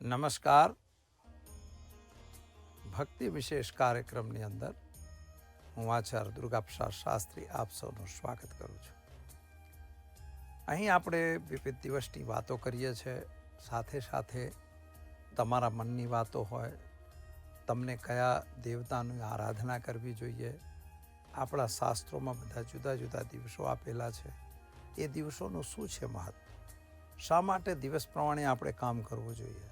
નમસ્કાર. ભક્તિ વિશેષ કાર્યક્રમની અંદર હું આચાર્ય દુર્ગાપ્રસાદ શાસ્ત્રી આપ સૌનું સ્વાગત કરું છું. અહીં આપણે વિવિધ દિવસની વાતો કરીએ છીએ, સાથે સાથે તમારા મનની વાતો હોય, તમને કયા દેવતાની આરાધના કરવી જોઈએ. આપણા શાસ્ત્રોમાં બધા જુદા જુદા દિવસો આપેલા છે. એ દિવસોનું શું છે મહત્વ, શા માટે દિવસ પ્રમાણે આપણે કામ કરવું જોઈએ,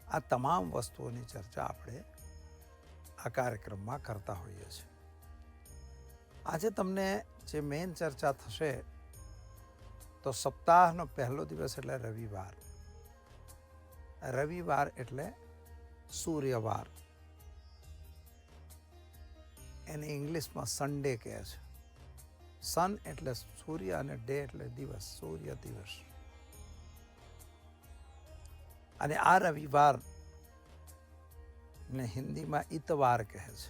આ તમામ વસ્તુઓની ચર્ચા આપણે આ કાર્યક્રમમાં કરતા હોઈએ છીએ. આજે તમને જે મેઇન ચર્ચા થશે તો સપ્તાહનો પહેલો દિવસ એટલે રવિવાર. રવિવાર એટલે સૂર્યવાર, એને ઇંગ્લિશમાં સન્ડે કહે છે. સન એટલે સૂર્ય અને ડે એટલે દિવસ, સૂર્ય દિવસ. અને આ રવિવાર ને હિન્દીમાં ઇતવાર કહે છે.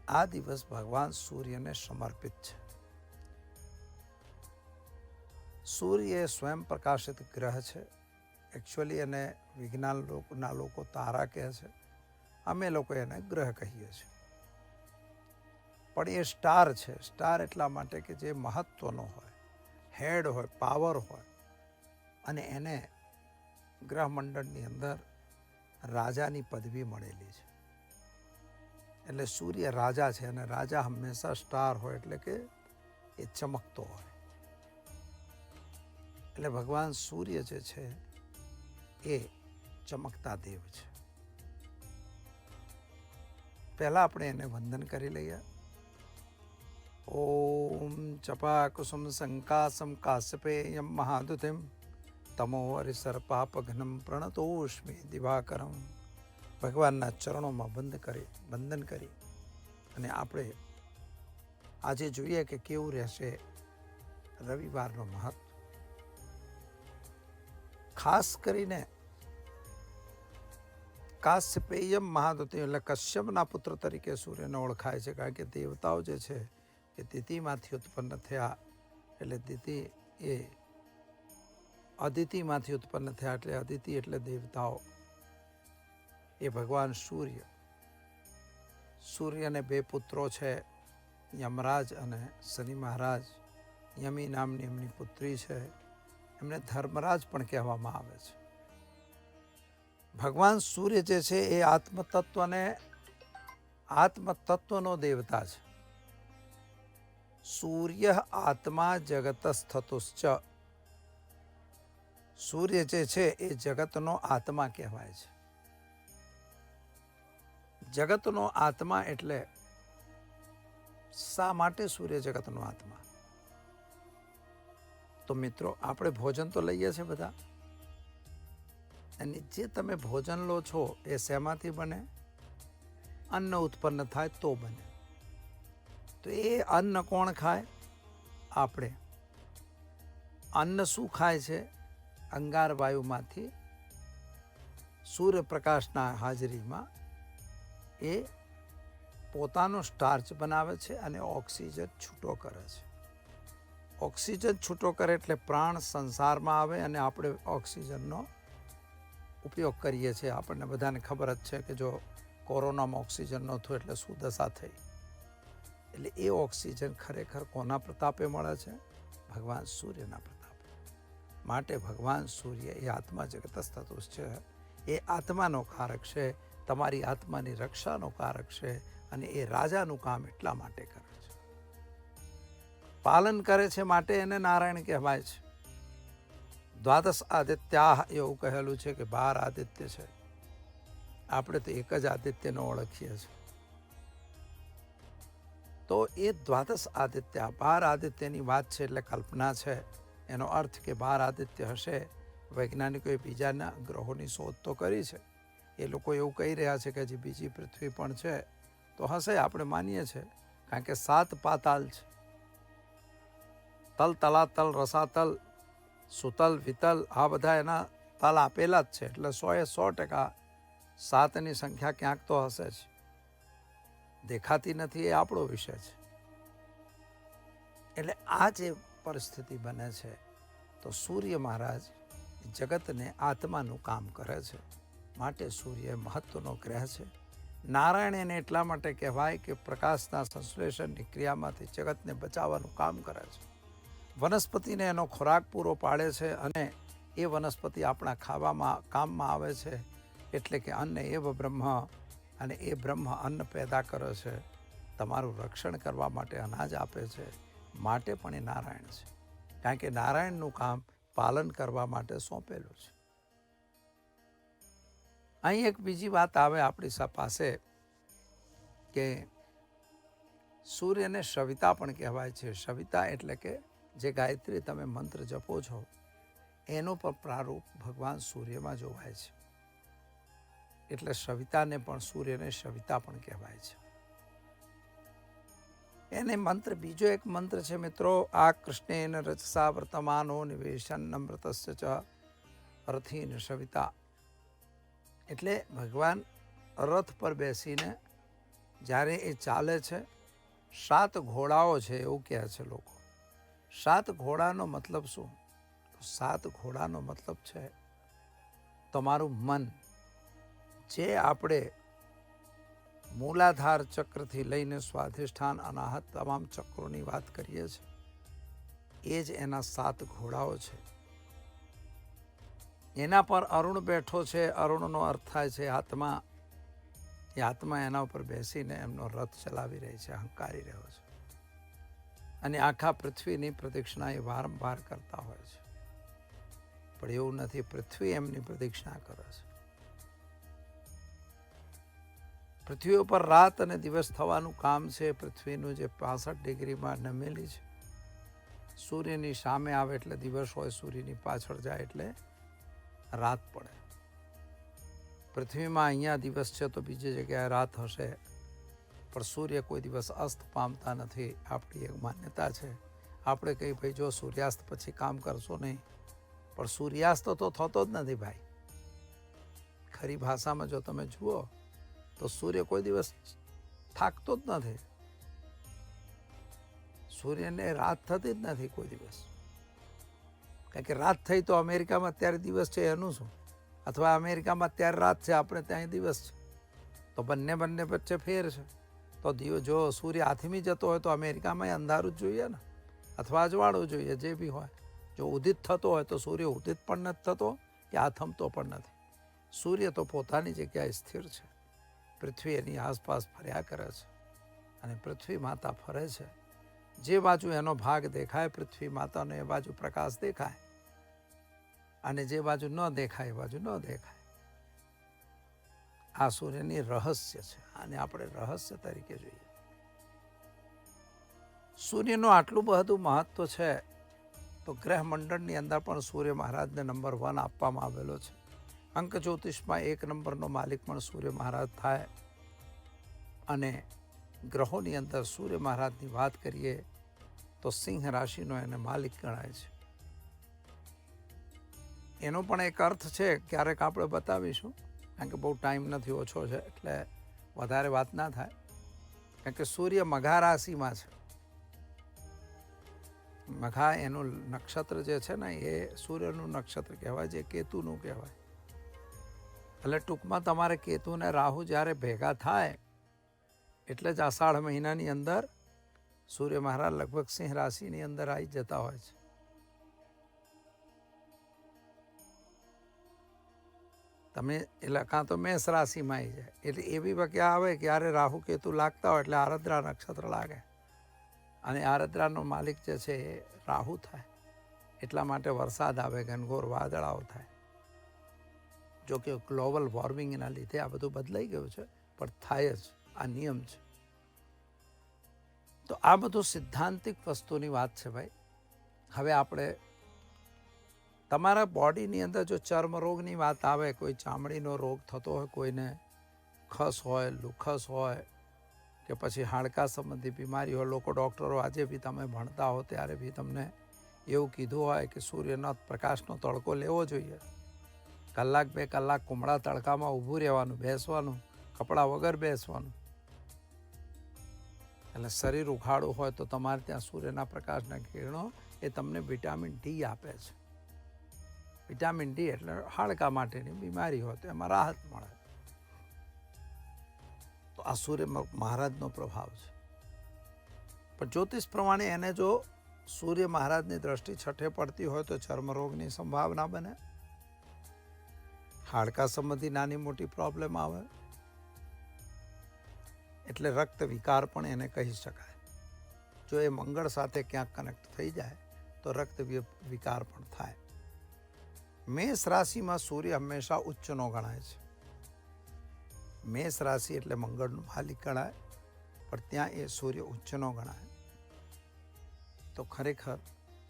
આ દિવસ ભગવાન સૂર્યને સમર્પિત છે. સૂર્ય એ સ્વયં પ્રકાશિત ગ્રહ છે. એકચ્યુઅલી એને વિજ્ઞાનના લોકો તારા કહે છે, અમે લોકો એને ગ્રહ કહીએ છીએ. પણ એ સ્ટાર છે. સ્ટાર એટલા માટે કે જે મહત્વનો હોય, હેડ હોય, પાવર હોય, અને એને ગ્રહમંડળની અંદર રાજાની પદવી મળેલી છે. એટલે સૂર્ય રાજા છે, અને રાજા હંમેશા સ્ટાર હોય એટલે કે એ ચમકતો હોય. એટલે ભગવાન સૂર્ય જે છે એ ચમકતા દેવ છે. પહેલા આપણે એને વંદન કરી લઈએ. ઓમ ચપા કુસુમ સંકાસમ કાશ્યપેયમ મહાદુતિમ તમો હરિસર્પાપઘ્નમ પ્રણતોષ્મિ દિવાકરમ. ભગવાનના ચરણોમાં વંદન કરી અને આપણે આજે જોઈએ કે કેવું રહેશે રવિવારનો મહત્વ. ખાસ કરીને કાશ્યપેયમ મહાદુતિમ એટલે કશ્યપના પુત્ર તરીકે સૂર્યને ઓળખાય છે. કારણ કે દેવતાઓ જે છે એ દિતિમાંથી ઉત્પન્ન થયા. એટલે દિતિ એ અદિતિમાંથી ઉત્પન્ન થયા. એટલે અદિતિ એટલે દેવતાઓ. એ ભગવાન સૂર્ય. સૂર્યને બે પુત્રો છે, યમરાજ અને શનિ મહારાજ. યમી નામની એમની પુત્રી છે, એમને ધર્મરાજ પણ કહેવામાં આવે છે. ભગવાન સૂર્ય જે છે એ આત્મતત્વનો દેવતા છે. સૂર્ય આત્મા જગતસ્થતુશ્ચ. સૂર્ય જે છે એ જગતનો આત્મા કહેવાય છે. જગતનો આત્મા એટલે શા માટે સૂર્ય જગતનો આત્મા? તો મિત્રો, આપણે ભોજન તો લઈએ છીએ બધા, અને જે તમે ભોજન લો છો એ શેમાંથી બને? અન્ન ઉત્પન્ન થાય તો બને. તો એ અન્ન કોણ ખાય? આપણે. અન્ન શું ખાય છે? અંગાર વાયુમાંથી સૂર્યપ્રકાશના હાજરીમાં એ પોતાનો સ્ટાર્ચ બનાવે છે અને ઓક્સિજન છૂટો કરે છે. ઓક્સિજન છૂટો કરે એટલે પ્રાણ સંસારમાં આવે અને આપણે ઓક્સિજનનો ઉપયોગ કરીએ છીએ. આપણને બધાને ખબર જ છે કે જો કોરોનામાં ઓક્સિજન નહોતું એટલે શું દશા થઈ. એટલે એ ઓક્સિજન ખરેખર કોના પ્રતાપે મળે છે? ભગવાન સૂર્યના પ્રતાપે. માટે ભગવાન સૂર્ય એ આત્મા જગતસ્થતુષ છે. એ આત્માનો કારક છે, તમારી આત્માની રક્ષાનો કારક છે. અને એ રાજાનું કામ એટલા માટે કરે છે, પાલન કરે છે, માટે એને નારાયણ કહેવાય છે. દ્વાદશ આદિત્યા એવું કહેલું છે કે 12 આદિત્ય છે. આપણે તો એક જ આદિત્યને ઓળખીએ છીએ. તો એ દ્વાદશ આદિત્ય, 12 આદિત્યની વાત છે એટલે કલ્પના છે. એનો અર્થ કે 12 આદિત્ય હશે. વૈજ્ઞાનિકોએ બીજાના ગ્રહોની શોધ તો કરી છે. એ લોકો એવું કહી રહ્યા છે કે હજી બીજી પૃથ્વી પણ છે. તો હશે, આપણે માનીએ છીએ. કારણ કે 7 પાતાલ છે. તલ, તલાતલ, રસાતલ, સુતલ, વિતલ, આ બધા એના તલ આપેલા જ છે. એટલે 100% 7ની સંખ્યા ક્યાંક તો હશે જ. દેખાતી નથી એ આપણો વિષય છે. એટલે આ જે પરિસ્થિતિ બને છે તો સૂર્ય મહારાજ જગતને આત્માનું કામ કરે છે. માટે સૂર્ય મહત્વનો ગ્રહ છે. નારાયણ એને એટલા માટે કહેવાય કે પ્રકાશના સંશ્લેષણની ક્રિયામાંથી જગતને બચાવવાનું કામ કરે છે. વનસ્પતિને એનો ખોરાક પૂરો પાડે છે અને એ વનસ્પતિ આપણા ખાવામાં કામમાં આવે છે. એટલે કે અન્ન એવ બ્રહ્મ, અને એ બ્રહ્મ અન્ન પેદા કરે છે, તમારું રક્ષણ કરવા માટે અનાજ આપે છે. માટે પણ એ નારાયણ છે, કારણ કે નારાયણનું કામ પાલન કરવા માટે સોંપેલું છે. અહીં એક બીજી વાત આવે આપણી પાસે કે સૂર્યને સવિતા પણ કહેવાય છે. સવિતા એટલે કે જે ગાયત્રી તમે મંત્ર જપો છો એનું પણ પ્રારૂપ ભગવાન સૂર્યમાં જોવાય છે. એટલે સવિતાને પણ, સૂર્યને સવિતા પણ કહેવાય છે. એને મંત્ર, બીજો એક મંત્ર છે મિત્રો, આ કૃષ્ણેન રચસા વર્તમાનો નિવેશન નમ્રતસ્ય ચ રથીન સવિતા. એટલે ભગવાન રથ પર બેસીને જ્યારે એ ચાલે છે, 7 ઘોડાઓ છે એવું કહે છે લોકો. 7 ઘોડાનો મતલબ શું? 7 ઘોડાનો મતલબ છે તમારું મન. જે આપણે મૂલાધાર ચક્રથી લઈને સ્વાધિષ્ઠાન અનાહત તમામ ચક્રોની વાત કરીએ છીએ, એ જ એના 7 ઘોડાઓ છે. એના પર અરુણ બેઠો છે. અરુણનો અર્થ થાય છે આત્મા. એ આત્મા એના ઉપર બેસીને એમનો રથ ચલાવી રહી છે, હંકારી રહ્યો છે. અને આખા પૃથ્વીની પ્રદક્ષિણા એ વારંવાર કરતા હોય છે. પણ એવું નથી, પૃથ્વી એમની પ્રદક્ષિણા કરે છે. પૃથ્વી ઉપર રાત અને દિવસ થવાનું કામ છે. પૃથ્વીનું જે 65 ડિગ્રીમાં નમેલી છે, સૂર્યની સામે આવે એટલે દિવસ હોય, સૂર્યની પાછળ જાય એટલે રાત પડે. પૃથ્વીમાં અહીંયા દિવસ છે તો બીજી જગ્યાએ રાત હશે, પણ સૂર્ય કોઈ દિવસ અસ્ત પામતા નથી. આપણી એક માન્યતા છે. આપણે કહી ભાઈ જો સૂર્યાસ્ત પછી કામ કરશો નહીં, પણ સૂર્યાસ્ત તો થતો જ નથી ભાઈ. ખરી ભાષામાં જો તમે જુઓ તો સૂર્ય કોઈ દિવસ થાકતો જ નથી. સૂર્યને રાત થતી જ નથી કોઈ દિવસ. કારણ કે રાત થઈ તો અમેરિકામાં અત્યારે દિવસ છે એનું શું? અથવા અમેરિકામાં અત્યારે રાત છે, આપણે ત્યાં દિવસ છે, તો બંને વચ્ચે ફેર છે. તો જો સૂર્ય આથમી જતો હોય તો અમેરિકામાં અંધારું જ જોઈએ ને, અથવા અજવાળું જોઈએ, જે બી હોય. જો ઉદિત થતો હોય તો સૂર્ય ઉદિત પણ નથી થતો કે આથમતો પણ નથી. સૂર્ય તો પોતાની જગ્યાએ સ્થિર છે. પૃથ્વી એની આસપાસ ફર્યા કરે છે અને પૃથ્વી માતા ફરે છે. જે બાજુ એનો ભાગ દેખાય પૃથ્વી માતાનો એ બાજુ પ્રકાશ દેખાય, અને જે બાજુ ન દેખાય એ બાજુ ન દેખાય. આ સૂર્યની રહસ્ય છે. આને આપણે રહસ્ય તરીકે જોઈએ. સૂર્યનું આટલું બધું મહત્વ છે તો ગ્રહ મંડળની અંદર પણ સૂર્ય મહારાજને નંબર 1 આપવામાં આવેલો છે. અંક જ્યોતિષમાં 1 નંબરનો માલિક પણ સૂર્ય મહારાજ થાય. અને ગ્રહોની અંદર સૂર્ય મહારાજની વાત કરીએ તો સિંહ રાશિનો એને માલિક ગણાય છે. એનો પણ એક અર્થ છે, ક્યારેક આપણે બતાવીશું, કારણ કે બહુ ટાઈમ નથી, ઓછો છે, એટલે વધારે વાત ના થાય. કારણ કે સૂર્ય મઘા રાશિમાં છે. મઘા એનું નક્ષત્ર જે છે ને એ સૂર્યનું નક્ષત્ર કહેવાય, જે કેતુનું કહેવાય. એટલે ટૂંકમાં તમારે કેતુ અને રાહુ જ્યારે ભેગા થાય એટલે જ આષાઢ મહિનાની અંદર સૂર્ય મહારાજ લગભગ સિંહ રાશિની અંદર આવી જતા હોય છે. તમે એટલે કાં તો મેષ રાશિમાં આવી જાય. એટલે એવી વખતે આવે ક્યારે રાહુ કેતુ લાગતા હોય એટલે આરદ્રા નક્ષત્ર લાગે, અને આરદ્રાનો માલિક જે છે એ રાહુ થાય. એટલા માટે વરસાદ આવે, ઘનઘોર વાદળાઓ થાય. જો કે ગ્લોબલ વોર્મિંગના લીધે આ બધું બદલાઈ ગયું છે, પણ થાય જ, આ નિયમ છે. તો આ બધું સિદ્ધાંતિક વસ્તુની વાત છે ભાઈ. હવે આપણે તમારા બોડીની અંદર જો ચર્મ રોગની વાત આવે, કોઈ ચામડીનો રોગ થતો હોય, કોઈને ખસ હોય, લુખસ હોય, કે પછી હાડકા સંબંધી બીમારી હોય, લોકો ડૉક્ટરો આજે બી તમે ભણતા હો ત્યારે બી તમને એવું કીધું હોય કે સૂર્યના પ્રકાશનો તડકો લેવો જોઈએ. 1-2 કલાક કુમળા તડકામાં ઊભું રહેવાનું, બેસવાનું, કપડાં વગર બેસવાનું. એટલે શરીર ઉઘાડું હોય તો તમારે ત્યાં સૂર્યના પ્રકાશના કિરણો એ તમને વિટામિન ડી આપે છે. વિટામિન ડી એટલે હાડકા માટેની બીમારી હોય તો એમાં રાહત મળે. તો આ સૂર્ય મહારાજનો પ્રભાવ છે. પણ જ્યોતિષ પ્રમાણે એને જો સૂર્ય મહારાજની દ્રષ્ટિ છઠ્ઠે પડતી હોય તો ચર્મરોગની સંભાવના બને, હાડકા સંબંધી નાની મોટી પ્રોબ્લેમ આવે, એટલે રક્ત વિકાર પણ એને કહી શકાય. જો એ મંગળ સાથે ક્યાંક કનેક્ટ થઈ જાય તો રક્ત વિકાર પણ થાય. મેષ રાશિમાં સૂર્ય હંમેશા ઉચ્ચનો ગણાય છે. મેષ રાશિ એટલે મંગળનું માલિક ગણાય, પણ ત્યાં એ સૂર્ય ઉચ્ચનો ગણાય. તો ખરેખર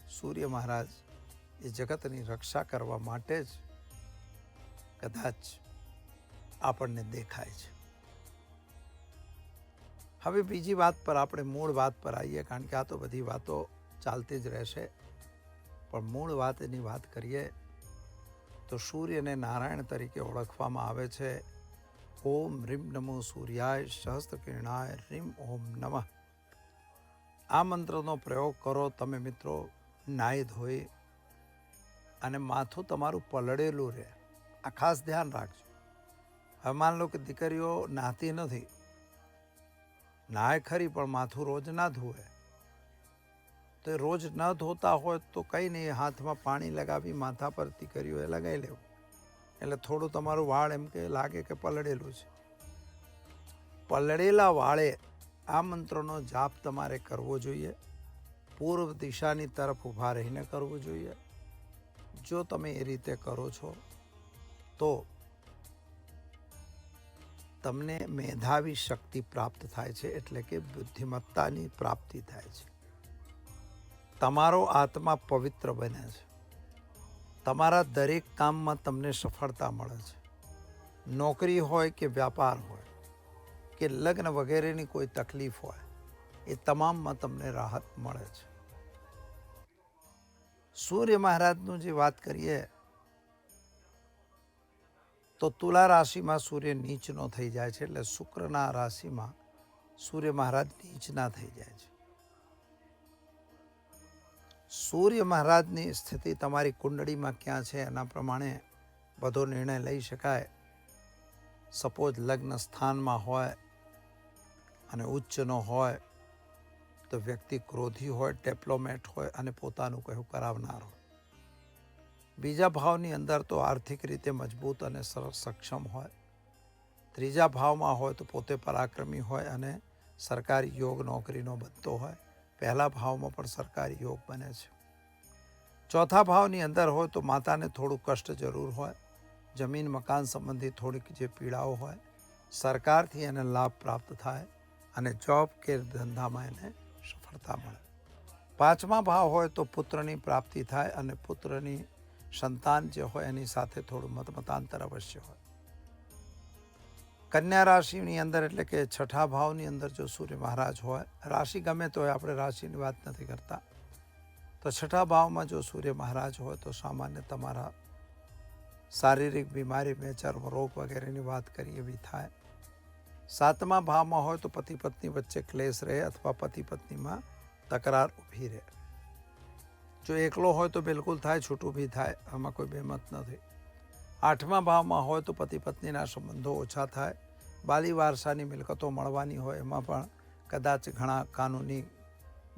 સૂર્ય મહારાજ એ જગતની રક્ષા કરવા માટે જ કદાચ આપણને દેખાય છે. હવે બીજી વાત પર આપણે મૂળ વાત પર આવીએ, કારણ કે આ તો બધી વાતો ચાલતી જ રહેશે. પણ મૂળ વાતની વાત કરીએ તો સૂર્યને નારાયણ તરીકે ઓળખવામાં આવે છે. ઓમ રીમ નમો સૂર્યાય સહસ્ત્રકિરણાય રીમ ઓમ નમઃ. આ મંત્રનો પ્રયોગ કરો તમે મિત્રો, નાહી ધોઈ અને માથું તમારું પલળેલું રહે. આ ખાસ ધ્યાન રાખજો. હવે માન લો કે દીકરીઓ નાહતી નથી, નાહે ખરી પણ માથું રોજ ના ધોવે, તો એ રોજ ન ધોતા હોય તો કંઈ નહીં, હાથમાં પાણી લગાવી માથા પર દીકરીઓએ લગાવી લેવું, એટલે થોડું તમારું વાળ એમ કે લાગે કે પલળેલું છે. પલળેલા વાળે આ મંત્રનો જાપ તમારે કરવો જોઈએ. પૂર્વ દિશાની તરફ ઊભા રહીને કરવો જોઈએ. જો તમે એ રીતે કરો છો તો તમને મેધાવી શક્તિ પ્રાપ્ત થાય છે, એટલે કે બુદ્ધિમત્તાની પ્રાપ્તિ થાય છે. તમારો આત્મા પવિત્ર બને છે. તમારા દરેક કામમાં તમને સફળતા મળે છે. નોકરી હોય કે વ્યાપાર હોય કે લગ્ન વગેરેની કોઈ તકલીફ હોય, એ તમામમાં તમને રાહત મળે છે. સૂર્ય મહારાજનું જે વાત કરીએ તો તુલા રાશિમાં સૂર્ય નીચનો થઈ જાય છે, એટલે શુક્રના રાશિમાં સૂર્ય મહારાજ નીચના થઈ જાય છે. સૂર્ય મહારાજની સ્થિતિ તમારી કુંડળીમાં ક્યાં છે એના પ્રમાણે બધો નિર્ણય લઈ શકાય. સપોઝ લગ્ન સ્થાનમાં હોય અને ઉચ્ચનો હોય તો વ્યક્તિ ક્રોધી હોય, ટેપ્લોમેટ હોય અને પોતાનું કહેવું કરાવનાર હોય. બીજા ભાવની અંદર તો આર્થિક રીતે મજબૂત અને સક્ષમ હોય. ત્રીજા ભાવમાં હોય તો પોતે પરાક્રમી હોય અને સરકારી યોગ નોકરીનો બનતો હોય. પહેલા ભાવમાં પણ સરકારી યોગ બને છે. ચોથા ભાવની અંદર હોય તો માતાને થોડું કષ્ટ જરૂર હોય, જમીન મકાન સંબંધી થોડીક જે પીડાઓ હોય, સરકારથી એને લાભ પ્રાપ્ત થાય અને જોબ કે ધંધામાં એને સફળતા મળે. પાંચમા ભાવ હોય તો પુત્રની પ્રાપ્તિ થાય અને પુત્રની સંતાન જે હોય એની સાથે થોડું મતાંતર અવશ્ય હોય. કન્યા રાશિની અંદર એટલે કે છઠ્ઠા ભાવની અંદર જો સૂર્ય મહારાજ હોય, રાશિ ગમે તો હોય, આપણે રાશિની વાત નથી કરતા, તો છઠ્ઠા ભાવમાં જો સૂર્ય મહારાજ હોય તો સામાન્ય તમારા શારીરિક બીમારી, ચર્મ રોગ વગેરેની વાત કરીએ એવી થાય. સાતમા ભાવમાં હોય તો પતિ પત્ની વચ્ચે ક્લેશ રહે અથવા પતિ પત્નીમાં તકરાર ઊભી રહે. જો એકલો હોય તો બિલકુલ થાય, છૂટું બી થાય, આમાં કોઈ બેમત નથી. આઠમા ભાવમાં હોય તો પતિ પત્નીના સંબંધો ઓછા થાય. બાલી વારસાની મિલકતો મળવાની હોય એમાં પણ કદાચ ઘણા કાનૂની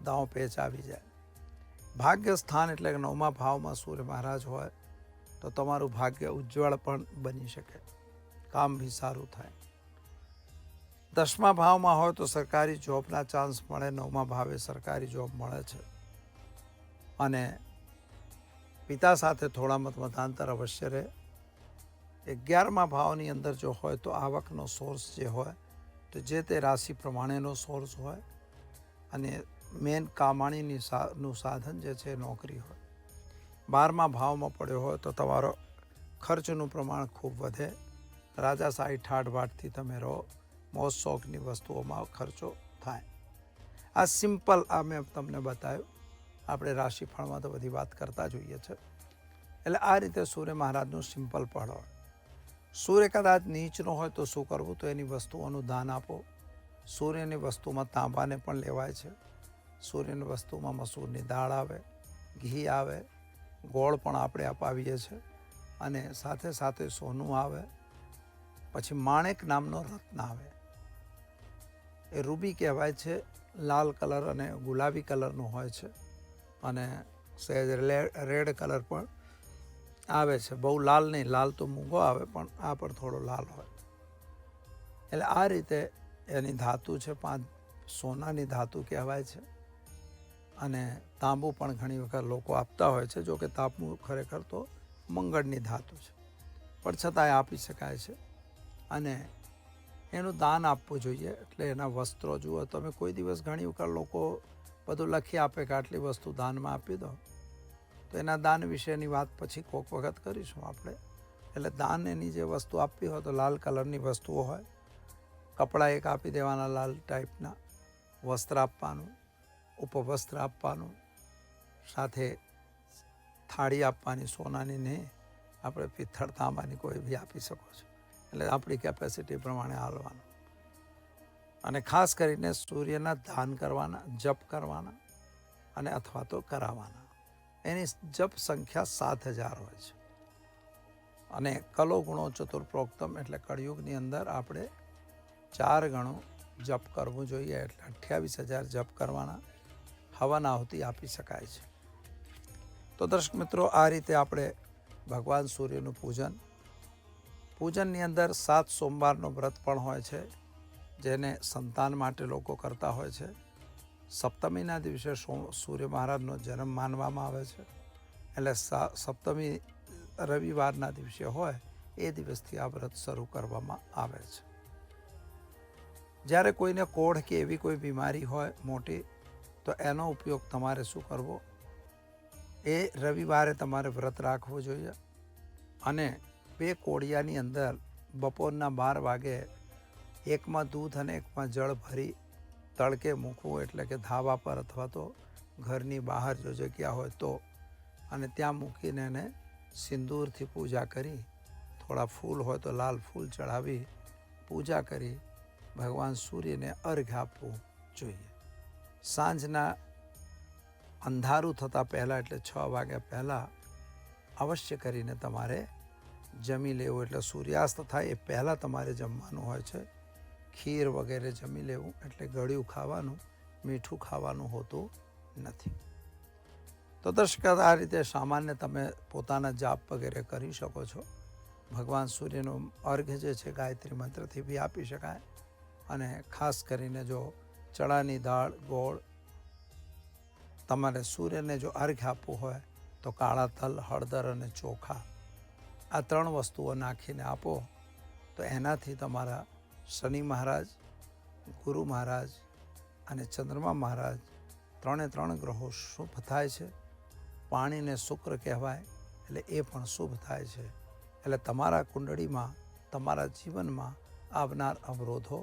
દાવ પેચ આવી જાય. ભાગ્ય સ્થાન એટલે કે નવમા ભાવમાં સૂર્ય મહારાજ હોય તો તમારું ભાગ્ય ઉજ્જવળ પણ બની શકે, કામ બી સારું થાય. દસમા ભાવમાં હોય તો સરકારી જોબના ચાન્સ મળે. નવમા ભાવે સરકારી જોબ મળે છે અને પિતા સાથે થોડા મતાંતર અવશ્ય રહે. 11મા ભાવની અંદર જો હોય તો આવકનો સોર્સ જે હોય તો જે તે રાશિ પ્રમાણેનો સોર્સ હોય અને મેન કામાણીનું સાધન જે છે નોકરી હોય. 12મા ભાવમાં પડ્યો હોય તો તમારો ખર્ચનું પ્રમાણ ખૂબ વધે. રાજાશાહી ઠાઠવાઠથી તમે રહો, મોજ શોખની વસ્તુઓમાં ખર્ચો થાય. આ સિમ્પલ આ મેં તમને બતાવ્યું. આપણે રાશિફળમાં તો બધી વાત કરતા જોઈએ છે. એટલે આ રીતે સૂર્ય મહારાજનું સિમ્પલ ફળ હોય. સૂર્ય કદાચ નીચનો હોય તો શું કરવું? તો એની વસ્તુઓનું દાન આપો. સૂર્યની વસ્તુમાં તાંબાને પણ લેવાય છે. સૂર્યની વસ્તુમાં મસૂરની દાળ આવે, ઘી આવે, ગોળ પણ આપણે અપાવીએ છીએ. અને સાથે સાથે સોનું આવે. પછી માણેક નામનો રત્ન આવે, એ રૂબી કહેવાય છે. લાલ કલર અને ગુલાબી કલરનું હોય છે અને સહેજ રેડ કલર પણ આવે છે. બહુ લાલ નહીં, લાલ તો મૂંગો આવે, પણ આ પણ થોડો લાલ હોય. એટલે આ રીતે એની ધાતુ છે. 5 સોનાની ધાતુ કહેવાય છે. અને તાંબુ પણ ઘણી વખત લોકો આપતા હોય છે. જો કે તાંબુ ખરેખર તો મંગળની ધાતુ છે, પણ છતાંય આપી શકાય છે. અને એનું દાન આપવું જોઈએ. એટલે એના વસ્ત્રો જુઓ તમે, કોઈ દિવસ ઘણી વખત લોકો બધું લખી આપે કે આટલી વસ્તુ દાનમાં આપી દો, તો એના દાન વિશેની વાત પછી કોઈક વખત કરીશું આપણે. એટલે દાન એની જે વસ્તુ આપવી હોય તો લાલ કલરની વસ્તુઓ હોય. કપડાં એક આપી દેવાના લાલ ટાઈપના, વસ્ત્ર આપવાનું, ઉપવસ્ત્ર આપવાનું, સાથે થાળી આપવાની સોનાની નહીં, આપણે પિત્તળ તાંબાની કોઈ બી આપી શકો છો. એટલે આપણી કેપેસિટી પ્રમાણે હાલવાનું. અને ખાસ કરીને સૂર્યના ધ્યાન કરવાના, જપ કરવાના અને અથવા તો કરાવવાના. એની જપ સંખ્યા 7000 હોય છે. અને કલો ગુણો ચતુર્પ્રોક્તમ એટલે કળિયુગની અંદર આપણે 4 ગણો જપ કરવું જોઈએ. એટલે 28000 જપ કરવાના. હવન આહુતિ આપી શકાય છે. તો દર્શક મિત્રો, આ રીતે આપણે ભગવાન સૂર્યનું પૂજનની અંદર 7 સોમવારનો વ્રત પણ હોય છે, જેને સંતાન માટે લોકો કરતા હોય છે. સપ્તમીના દિવસે સૂર્ય મહારાજનો જન્મ માનવામાં આવે છે. એટલે સપ્તમી રવિવારના દિવસે હોય એ દિવસથી આ વ્રત શરૂ કરવામાં આવે છે. જ્યારે કોઈને કોઢ કે એવી કોઈ બીમારી હોય મોટી, તો એનો ઉપયોગ તમારે શું કરવો, એ રવિવારે તમારે વ્રત રાખવું જોઈએ. અને 2 કોડિયાની અંદર બપોરના 12 વાગે એકમાં દૂધ અને એકમાં જળ ભરી તડકે મૂકવું. એટલે કે ધાબા પર અથવા તો ઘરની બહાર જો જગ્યા હોય તો, અને ત્યાં મૂકીને એને સિંદૂરથી પૂજા કરી, થોડા ફૂલ હોય તો લાલ ફૂલ ચડાવી પૂજા કરી ભગવાન સૂર્યને અર્ઘ્ય આપવું જોઈએ. સાંજના અંધારું થતાં પહેલાં, એટલે 6 વાગ્યા પહેલાં અવશ્ય કરીને તમારે જમી લેવું. એટલે સૂર્યાસ્ત થાય એ પહેલાં તમારે જમવાનું હોય છે. ખીર વગેરે જમી લેવું. એટલે ગળ્યું ખાવાનું, મીઠું ખાવાનું હોતું નથી. તો દર્શક, આ રીતે સામાન્ય તમે પોતાના જાપ વગેરે કરી શકો છો. ભગવાન સૂર્યનું અર્ઘ્ય જે છે ગાયત્રી મંત્રથી બી આપી શકાય. અને ખાસ કરીને જો ચણાની દાળ, ગોળ, તમારે સૂર્યને જો અર્ઘ્ય આપવું હોય તો કાળા તલ, હળદર અને ચોખા, આ 3 વસ્તુઓ નાખીને આપો તો એનાથી તમારા શનિ મહારાજ, ગુરુ મહારાજ અને ચંદ્રમા મહારાજ 3 ગ્રહો શુભ થાય છે. પાણીને શુક્ર કહેવાય, એટલે એ પણ શુભ થાય છે. એટલે તમારા કુંડળીમાં, તમારા જીવનમાં આવનાર અવરોધો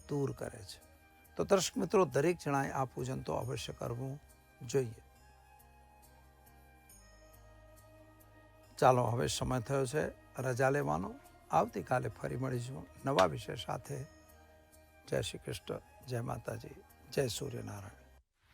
દૂર કરે છે. તો દર્શક મિત્રો, દરેક જણાએ આ પૂજન તો અવશ્ય કરવું જોઈએ. ચાલો, હવે સમય થયો છે રજા લેવાનો. આવતીકાલે ફરી મળીશું નવા વિષય સાથે. જય શ્રી કૃષ્ણ, જય માતાજી, જય સૂર્યનારાયણ.